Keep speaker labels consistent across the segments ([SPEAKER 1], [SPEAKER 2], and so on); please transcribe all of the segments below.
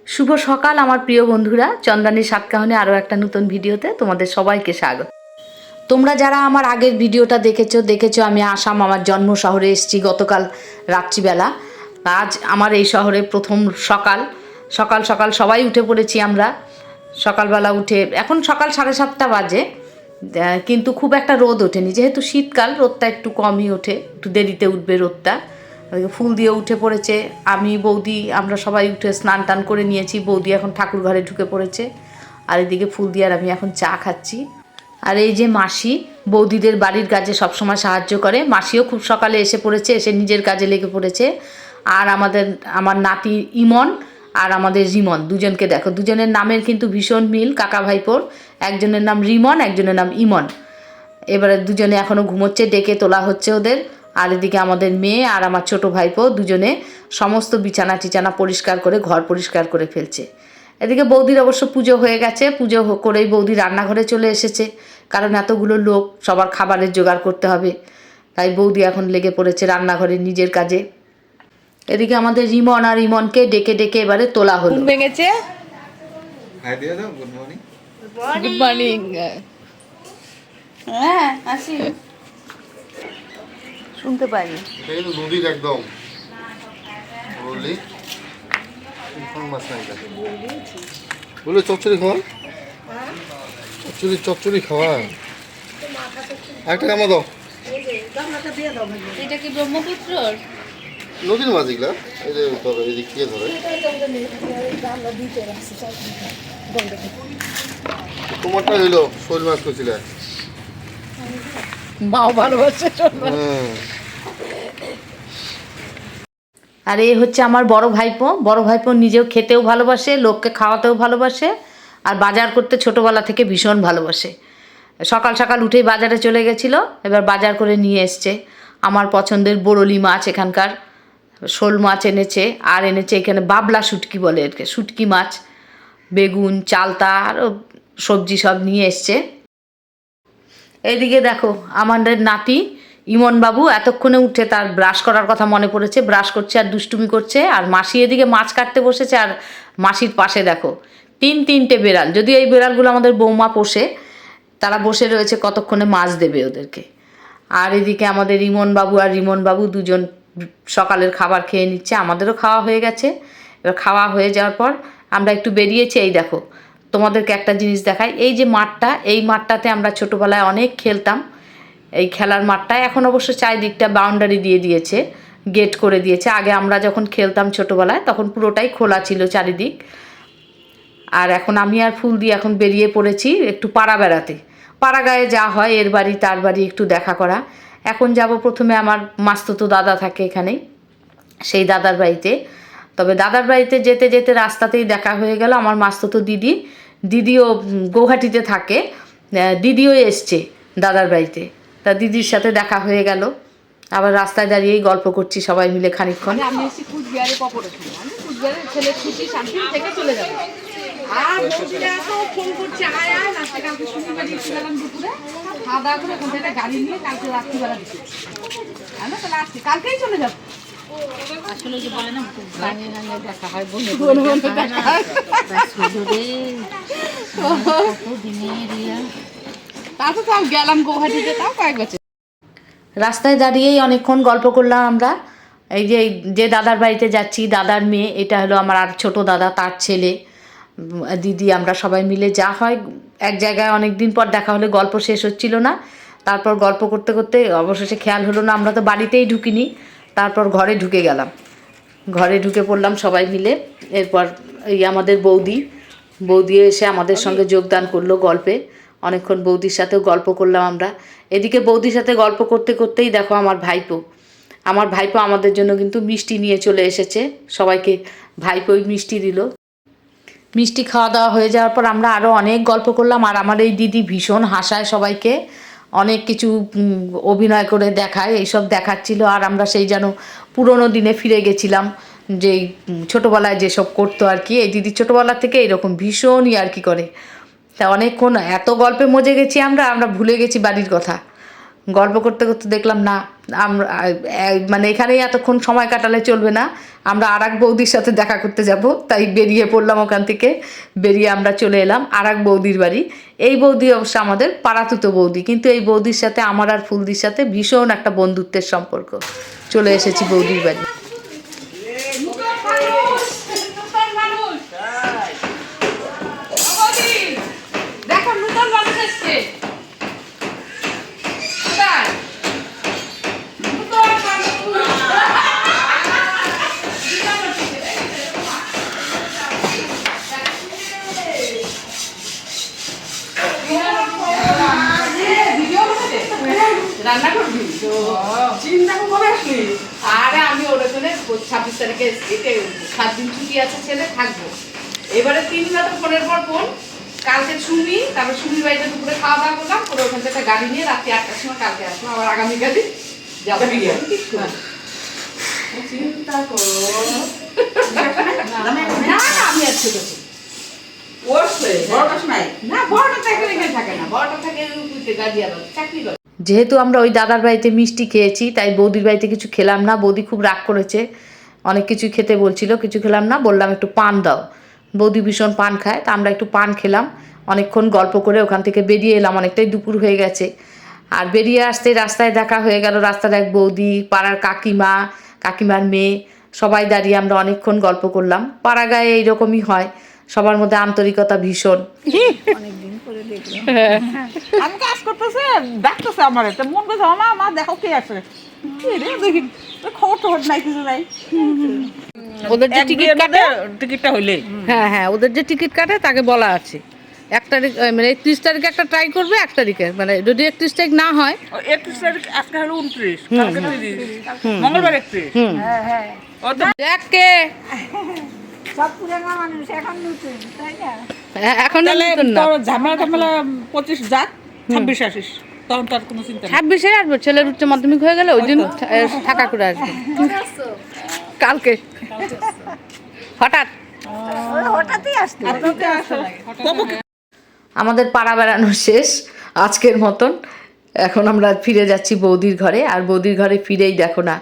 [SPEAKER 1] শুভ সকাল আমার প্রিয় বন্ধুরা, চন্দ্রানীর সাতকাহনে আরও একটা নতুন ভিডিওতে তোমাদের সবাইকে স্বাগত। তোমরা যারা আমার আগের ভিডিওটা দেখেছো আমি আসাম আমার জন্ম শহরে এসেছি গতকাল রাত্রিবেলা। আজ আমার এই শহরে প্রথম সকাল সকাল সবাই উঠে পড়েছি আমরা। সকালবেলা উঠে এখন সকাল 7:30 বাজে, কিন্তু খুব একটা রোদ ওঠেনি, যেহেতু শীতকাল রোদটা একটু কমই ওঠে, একটু দেরিতে উঠবে রোদটা। ফুল দিয়ে উঠে পড়েছে, আমি বৌদি আমরা সবাই উঠে স্নান টান করে নিয়েছি। বৌদি এখন ঠাকুর ঘরে ঢুকে পড়েছে, আর এদিকে ফুল দিয়ে আর আমি এখন চা খাচ্ছি। আর এই যে মাসি বৌদিদের বাড়ির কাজে সবসময় সাহায্য করে, মাসিও খুব সকালে এসে পড়েছে, এসে নিজের কাজে লেগে পড়েছে। আর আমার নাতি ইমন আর আমাদের রিমন, দুজনকে দেখো, দুজনের নামের কিন্তু ভীষণ মিল কাকা ভাইপোর। একজনের নাম রিমন, একজনের নাম ইমন। এবারে দুজনে এখনও ঘুমোচ্ছে, ডেকে তোলা হচ্ছে ওদের। আর এদিকে আমাদের মেয়ে আর আমার ছোট ভাইপো দুজনে সমস্ত বিছানা টিছানা পরিষ্কার করে ঘর পরিষ্কার করে ফেলছে। এদিকে বৌদির অবশ্য পুজো হয়ে গেছে, পুজো করেই বৌদি রান্নাঘরে চলে এসেছে, কারণ এতগুলো লোক সবার খাবারের জোগাড় করতে হবে, তাই বৌদি এখন লেগে পড়েছে রান্নাঘরে নিজের কাজে। এদিকে আমাদের রিমন আর ইমনকে ডেকে ডেকে এবারে তোলা হলো।
[SPEAKER 2] ভেঙেছে। Good morning. হ্যাঁ আসি, শুনতে পাইনি।
[SPEAKER 3] এটা কিন্তু নদীর একদম বললি মাছ নাই বলে চচ্চড়ি খাওয়া, চচ্চড়ি খাওয়া একটা কামা দাও।
[SPEAKER 2] এটা কি ব্রহ্মপুত্রর
[SPEAKER 3] নদীর মাছ এগুলা, এই যে ধরে এদিক থেকে ধরে। তোমারটা হইলো শোল মাছ করছিল,
[SPEAKER 2] মাও ভালোবাসে।
[SPEAKER 1] আর এ হচ্ছে আমার বড় ভাইপো নিজেও খেতেও ভালোবাসে, লোককে খাওয়াতেও ভালোবাসে, আর বাজার করতে ছোটোবেলা থেকে ভীষণ ভালোবাসে। সকাল সকাল উঠেই বাজারে চলে গেছিলো, এবার বাজার করে নিয়ে এসছে আমার পছন্দের বরলি মাছ, এখানকার শোল মাছ এনেছে, আর এনেছে এখানে বাবলা শুটকি বলে এরকে, শুটকি মাছ, বেগুন, চালতা আরও সবজি সব নিয়ে এসছে। এইদিকে দেখো আমাদের নাতি ইমন বাবু এতক্ষণে উঠে তার ব্রাশ করার কথা মনে পড়েছে, ব্রাশ করছে আর দুষ্টুমি করছে। আর মাসি এদিকে মাছ কাটতে বসেছে, আর মাসির পাশে দেখো তিনটে বেড়াল, যদিও এই বেড়ালগুলো আমাদের বৌমা পোষে, তারা বসে রয়েছে কতক্ষণে মাছ দেবে ওদেরকে। আর এদিকে আমাদের রিমন বাবু দুজন সকালের খাবার খেয়ে নিচ্ছে, আমাদেরও খাওয়া হয়ে গেছে। এবার খাওয়া হয়ে যাওয়ার পর আমরা একটু বেরিয়েছি। এই দেখো তোমাদেরকে একটা জিনিস দেখাই, এই যে মাঠটা, এই মাঠটাতে আমরা ছোটোবেলায় অনেক খেলতাম। এই খেলার মাঠটা এখন অবশ্য চারিদিকটা বাউন্ডারি দিয়ে দিয়েছে, গেট করে দিয়েছে। আগে আমরা যখন খেলতাম ছোটোবেলায় তখন পুরোটাই খোলা ছিল চারিদিক। আর এখন আমি আর ফুল দিয়ে এখন বেরিয়ে পড়েছি একটু পাড়া বেড়াতে। পাড়া গায়ে যা হয়, এর বাড়ি তার বাড়ি একটু দেখা করা। এখন যাব প্রথমে আমার মাস্তুতো দাদা থাকে এখানেই, সেই দাদার বাড়িতে। তবে দাদার বাড়িতে যেতে যেতে রাস্তাতেই দেখা হয়ে গেল আমার মাস্তুতো দিদিও গৌহাটিতে থাকে, দিদিও এসছে দাদার বাড়িতে, তা দিদির সাথে দেখা হয়ে গেল। আবার রাস্তায় দাঁড়িয়েই গল্প করছি সবাই মিলে খানিকক্ষণ।
[SPEAKER 2] আমি এসেছি কুচবিহারে পকোড়া খেয়ে, আমি কুচবিহারের ছেলের ছুটি শান্তি থেকে চলে যাবো। আর বৌদিরা তো ফোন করছে আয় আয়, লাস্টে কালকে শনিবার গেলাম দুপুরে, খাওয়া দাওয়া করে ওখান থেকে গাড়ি নিয়ে কালকে রাত্রিবেলা দিচ্ছি। আমি তো লাস্টে কালকেই চলে যাবো। আসলে যে বলে না গাঙে গাঙে দেখা হয়, বন্ধু তারপর তো গেলাম গৌহাটিতে, তাও কয়েক বছর।
[SPEAKER 1] রাস্তায় দাঁড়িয়েই অনেকক্ষণ গল্প করলাম আমরা। এই যে দাদার বাড়িতে যাচ্ছি, দাদার মেয়ে, এটা হলো আমার আর ছোটো দাদা, তার ছেলে, দিদি, আমরা সবাই মিলে যা হয় এক জায়গায় অনেক দিন পর দেখা হলে গল্প শেষ হচ্ছিল না। তারপর গল্প করতে করতে অবশেষে খেয়াল হলো না, আমরা তো বাড়িতেই ঢুকিনি, তারপর ঘরে ঢুকে গেলাম, ঘরে ঢুকে পড়লাম সবাই মিলে। এরপর এই আমাদের বৌদি এসে আমাদের সঙ্গে যোগদান করলো গল্পে, অনেকক্ষণ বৌদির সাথেও গল্প করলাম আমরা। এদিকে বৌদির সাথে গল্প করতে করতেই দেখো আমার ভাইপো আমাদের জন্য কিন্তু মিষ্টি নিয়ে চলে এসেছে, সবাইকে ভাইপোই মিষ্টি দিল। মিষ্টি খাওয়া দাওয়া হয়ে যাওয়ার পর আমরা আরও অনেক গল্প করলাম। আর আমার এই দিদি ভীষণ হাসায় সবাইকে, অনেক কিছু অভিনয় করে দেখায়, এইসব দেখাচ্ছিল। আর আমরা সেই যেন পুরনো দিনে ফিরে গেছিলাম, যেই ছোটোবেলায় যেসব করতো আর কি। এই দিদি ছোটোবেলা থেকে এরকম ভীষণ ইয়ার্কি করে, তা অনেকক্ষণ এত গল্পে মজে গেছি আমরা ভুলে গেছি বাড়ির কথা। গল্প করতে করতে দেখলাম না, আমরা মানে এখানেই এতক্ষণ সময় কাটালে চলবে না, আমরা আর এক বৌদির সাথে দেখা করতে যাব, তাই বেরিয়ে পড়লাম ওখান থেকে। বেরিয়ে আমরা চলে এলাম আর এক বৌদির বাড়ি। এই বৌদি অবশ্য আমাদের পাড়াতুতো বৌদি, কিন্তু এই বৌদির সাথে আমার আর ফুলদির সাথে ভীষণ একটা বন্ধুত্বের সম্পর্ক। চলে এসেছি বৌদির বাড়ি।
[SPEAKER 2] দেখো নতুন মানুষ এসছে। রান্না করবি? চিন্তা করে আসলি? আরে আমি ওরা জন্য 26 তারিখে এসেছি, 7 দিন ছুটি আছে, ছেলে থাকবো। এবারে 3 বেলা তো ফোনের পর ফোন। কালকে সুমি, তারপর সুমির বাড়িতে দুপুরে খাওয়া দাওয়া করলাম, করে ওখান থেকে গাড়ি নিয়ে রাত্রি 8টার সময় কালকে আসবো, আবার আগামীকালই যাবো। চিন্তা করো না, আমি আর ছোট ছোট না, বড়টা তো এখানে থাকে না, বড়টা থাকে গাজিয়াবাদ চাকরি করে।
[SPEAKER 1] যেহেতু আমরা ওই দাদার বাড়িতে মিষ্টি খেয়েছি, তাই বৌদির বাড়িতে কিছু খেলাম না। বৌদি খুব রাগ করেছে, অনেক কিছু খেতে বলছিল, কিছু খেলাম না। বললাম একটু পান দাও, বৌদি ভীষণ পান খায়, তা আমরা একটু পান খেলাম। অনেকক্ষণ গল্প করে ওখান থেকে বেরিয়ে এলাম, অনেকটাই দুপুর হয়ে গেছে। আর বেরিয়ে আসতে রাস্তায় দেখা হয়ে গেল, রাস্তার এক বৌদি, পাড়ার কাকিমা, কাকিমার মেয়ে, সবাই দাঁড়িয়ে আমরা অনেকক্ষণ গল্প করলাম। পাড়া গায়ে এইরকমই হয়, সবার মধ্যে আন্তরিকতা ভীষণ।
[SPEAKER 4] আমি কাজ করতেছে, ডাকতেছে আমার, এটা মন করছে আমা আমা দেখো কে আসে, কি রে দেখি খবর টবর নাই, কিছু নাই।
[SPEAKER 2] ওদের যে টিকিট কাটে,
[SPEAKER 4] টিকিটটা হইলে
[SPEAKER 2] হ্যাঁ হ্যাঁ, ওদের যে টিকিট কাটে তাকে বলা আছে 1 তারিখ, মানে 31 তারিখে একটা ট্রাই করবে, 1 তারিখে, মানে যদি 31 তারিখ না হয়,
[SPEAKER 4] 31 তারিখ, আজকে হলো 29, কালকে 30, মঙ্গলবার 31।
[SPEAKER 5] হ্যাঁ হ্যাঁ,
[SPEAKER 4] ও তো
[SPEAKER 2] দেখ কে
[SPEAKER 5] সব পুরানো মানুষ এখন নতুন, তাই না?
[SPEAKER 2] এখন
[SPEAKER 4] তাহলে
[SPEAKER 2] নতুন না,
[SPEAKER 4] তোর ঝামেলা টামেলা 25 যাক, 26 আসিস, তখন তার কোনো চিন্তা নেই।
[SPEAKER 2] 26-এ আসবে, ছেলের উচ্চ মাধ্যমিক হয়ে গেলে ওই দিন থাকা করে আসবে। কালকে হঠাৎ
[SPEAKER 5] ওই হঠাৎই আসতো।
[SPEAKER 1] আমাদের পাড়া বেড়ানো শেষ আজকের মতন। এখন আমরা ফিরে যাচ্ছি বৌদির ঘরে। আর বৌদির ঘরে ফিরেই দেখো না,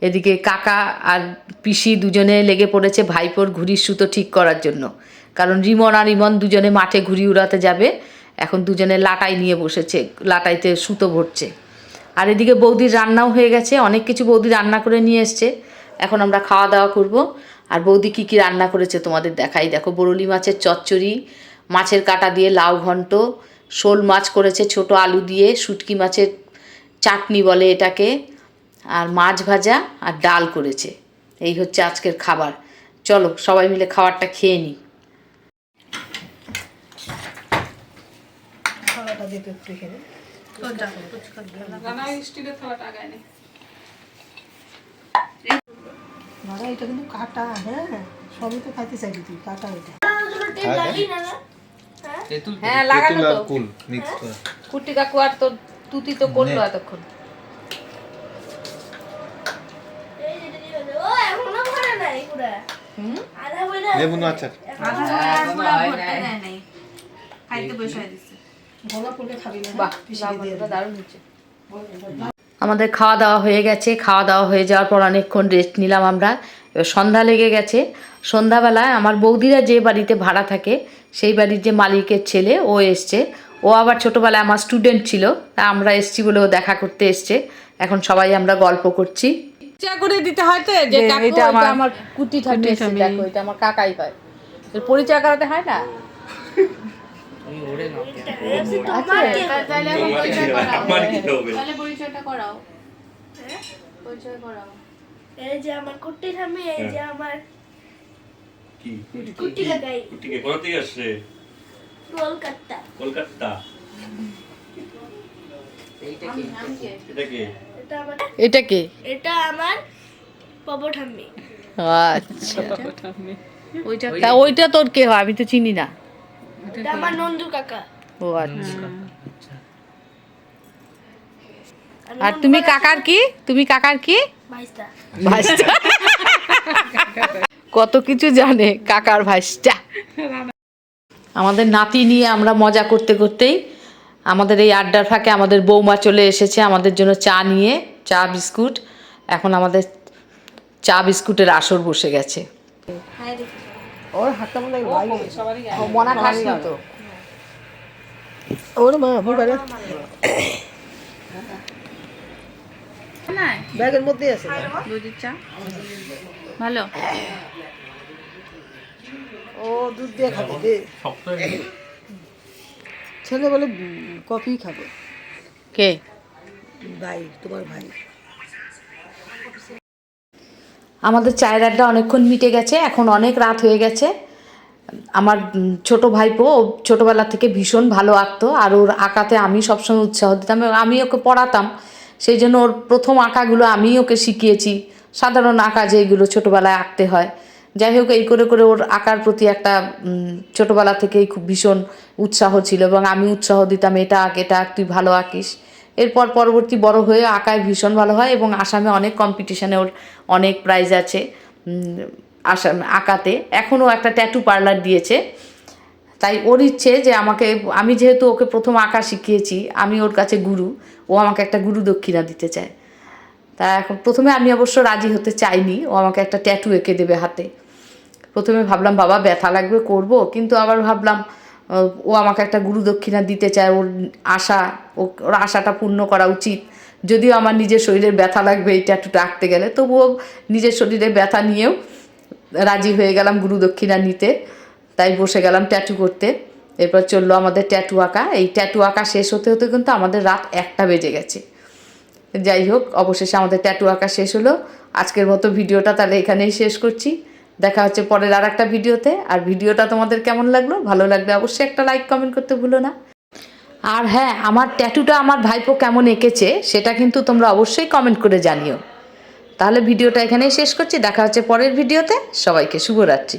[SPEAKER 1] এদিকে কাকা আর পিসি দুজনে লেগে পড়েছে ভাইপোর ঘুড়ির সুতো ঠিক করার জন্য। কারণ রিমন আর ইমন দুজনে মাঠে ঘুড়ি উড়াতে যাবে, এখন দুজনে লাটাই নিয়ে বসেছে, লাটাইতে সুতো ভরছে। আর এদিকে বৌদির রান্নাও হয়ে গেছে, অনেক কিছু বৌদি রান্না করে নিয়ে এসছে। এখন আমরা খাওয়া দাওয়া করব। আর বৌদি কী কী রান্না করেছে তোমাদের দেখাই। দেখো, বরলি মাছের চচ্চড়ি, মাছের কাঁটা দিয়ে লাউ ঘন্ট, শোল মাছ করেছে ছোট আলু দিয়ে, শুটকি মাছের চাটনি বলে এটাকে, আর মাছ ভাজা আর ডাল করেছে। এই হচ্ছে আজকের খাবার। চলো সবাই মিলে খাবারটা খেয়ে নিই।
[SPEAKER 5] বাবা, এটা কিন্তু কাটা, হ্যাঁ সবই তো খাইতে চাইবি তুই, কাটা এটা।
[SPEAKER 2] হ্যাঁ লাগানো তো,
[SPEAKER 3] কুল মিক্স করা।
[SPEAKER 1] কুটি কাকু আর তো তুতি তো করলো এতক্ষণ।
[SPEAKER 3] লেবু আচার।
[SPEAKER 1] আমাদের খাওয়া দাওয়া হয়ে গেছে। খাওয়া দাওয়া হয়ে যাওয়ার পর অনেকক্ষণ রেস্ট নিলাম আমরা। এবার সন্ধ্যা লেগে গেছে। সন্ধ্যাবেলায় আমার বৌদিরা যে বাড়িতে ভাড়া থাকে, সেই বাড়ির যে মালিকের ছেলে ও এসছে। ও আবার ছোটোবেলায় আমার স্টুডেন্ট ছিল, তা আমরা এসছি বলে ও দেখা করতে এসছে। এখন সবাই আমরা গল্প করছি।
[SPEAKER 2] চা করে দিতে হয় তো, যে কাকু এটা আমার কুটি ঠাকুর এসে, দেখো এটা আমার কাকাই হয়, এর পরিচয় করাতে হয় না।
[SPEAKER 6] এই যে আমার কুট্টি ঠাম্মি, এই যে আমার কুট্টি কাকাই।
[SPEAKER 7] কুট্টিকে কোথা থেকে আসছে?
[SPEAKER 6] কলকাতা।
[SPEAKER 7] কলকাতা। এটা কে?
[SPEAKER 6] এটা আমার,
[SPEAKER 2] এটা কে?
[SPEAKER 6] এটা আমার পপো ঠাম্মি।
[SPEAKER 2] আচ্ছা, তা ওইটা তোর কে হয়? আমি তো চিনি না।
[SPEAKER 6] এটা আমার নন্দু কাকা।
[SPEAKER 2] ও আচ্ছা।
[SPEAKER 6] আমি
[SPEAKER 2] আর
[SPEAKER 6] নন্দু
[SPEAKER 2] তুমি
[SPEAKER 6] কাকা-
[SPEAKER 2] কাকার কি? তুমি কাকার কি?
[SPEAKER 6] ভাইস্তা।
[SPEAKER 2] ভাইস্তা। কত কিছু জানে কাকার ভাইস্তা।
[SPEAKER 1] আমাদের নাতি নিয়ে আমরা মজা করতে করতেই আমাদের এই আড্ডার ফাঁকে আমাদের বৌমা চলে এসেছে আমাদের জন্য চা নিয়ে। চা বিস্কুট। এখন আমাদের চা বিস্কুটের আসর বসে গেছে।
[SPEAKER 5] ওর হাতটা মনে হয় ভাই
[SPEAKER 1] মনা খাস না তো?
[SPEAKER 5] ওর মা মোবাইলে ব্যাগের মধ্যে আছে
[SPEAKER 2] দুধের চা ভালো।
[SPEAKER 5] ও দুধ দিয়ে খাবে দে। ছেলে বলে কফি খাবে।
[SPEAKER 1] কে?
[SPEAKER 5] ভাই, তোমার ভাই।
[SPEAKER 1] আমাদের চায়ের আড্ডা অনেকক্ষণ মিটে গেছে, এখন অনেক রাত হয়ে গেছে। আমার ছোট ভাইপো ও ছোটোবেলা থেকে ভীষণ ভালো আঁকতো, আর ওর আঁকাতে আমি সবসময় উৎসাহ দিতাম, আমি ওকে পড়াতাম। সেই জন্য ওর প্রথম আঁকাগুলো আমি ওকে শিখিয়েছি, সাধারণ আঁকা যেগুলো ছোটোবেলায় আঁকতে হয়। যাই হোক, এই করে করে ওর আঁকার প্রতি একটা ছোটোবেলা থেকেই খুব ভীষণ উৎসাহ ছিল, এবং আমি উৎসাহ দিতাম, এটা আঁক, এটা আঁক, তুই ভালো আঁকিস। এরপর পরবর্তী বড় হয়ে আঁকায় ভীষণ ভালো হয়, এবং আসামে অনেক কম্পিটিশানে ওর অনেক প্রাইজ আছে আসাম আঁকাতে। এখনও একটা ট্যাটু পার্লার দিয়েছে। তাই ওর ইচ্ছে যে আমাকে, আমি যেহেতু ওকে প্রথম আঁকা শিখিয়েছি, আমি ওর কাছে গুরু, ও আমাকে একটা গুরু দক্ষিণা দিতে চায়। তা এখন প্রথমে আমি অবশ্য রাজি হতে চাইনি, ও আমাকে একটা ট্যাটু এঁকে দেবে হাতে। প্রথমে ভাবলাম বাবা ব্যথা লাগবে, করব, কিন্তু আবার ভাবলাম ও আমাকে একটা গুরু দক্ষিণা দিতে চায়, ওর আশা, ওর আশাটা পূর্ণ করা উচিত। যদিও আমার নিজের শরীরের ব্যথা লাগবে এই ট্যাটুটা আঁকতে গেলে, তবুও নিজের শরীরে ব্যথা নিয়েও রাজি হয়ে গেলাম গুরু দক্ষিণা নিতে। তাই বসে গেলাম ট্যাটু করতে। এরপর চললো আমাদের ট্যাটু আঁকা। এই ট্যাটু আঁকা শেষ হতে হতে কিন্তু আমাদের রাত 1টা বেজে গেছে। যাই হোক, অবশেষে আমাদের ট্যাটু আঁকা শেষ হলো। আজকের মতো ভিডিওটা তাহলে এখানেই শেষ করছি। দেখা হচ্ছে পরের আর একটা ভিডিওতে। আর ভিডিওটা তোমাদের কেমন লাগলো? ভালো লাগলে অবশ্যই একটা লাইক কমেন্ট করতে ভুলো না। আর হ্যাঁ, আমার ট্যাটুটা আমার ভাইপো কেমন এঁকেছে সেটা কিন্তু তোমরা অবশ্যই কমেন্ট করে জানিও। তাহলে ভিডিওটা এখানেই শেষ করছি। দেখা হচ্ছে পরের ভিডিওতে। সবাইকে শুভরাত্রি।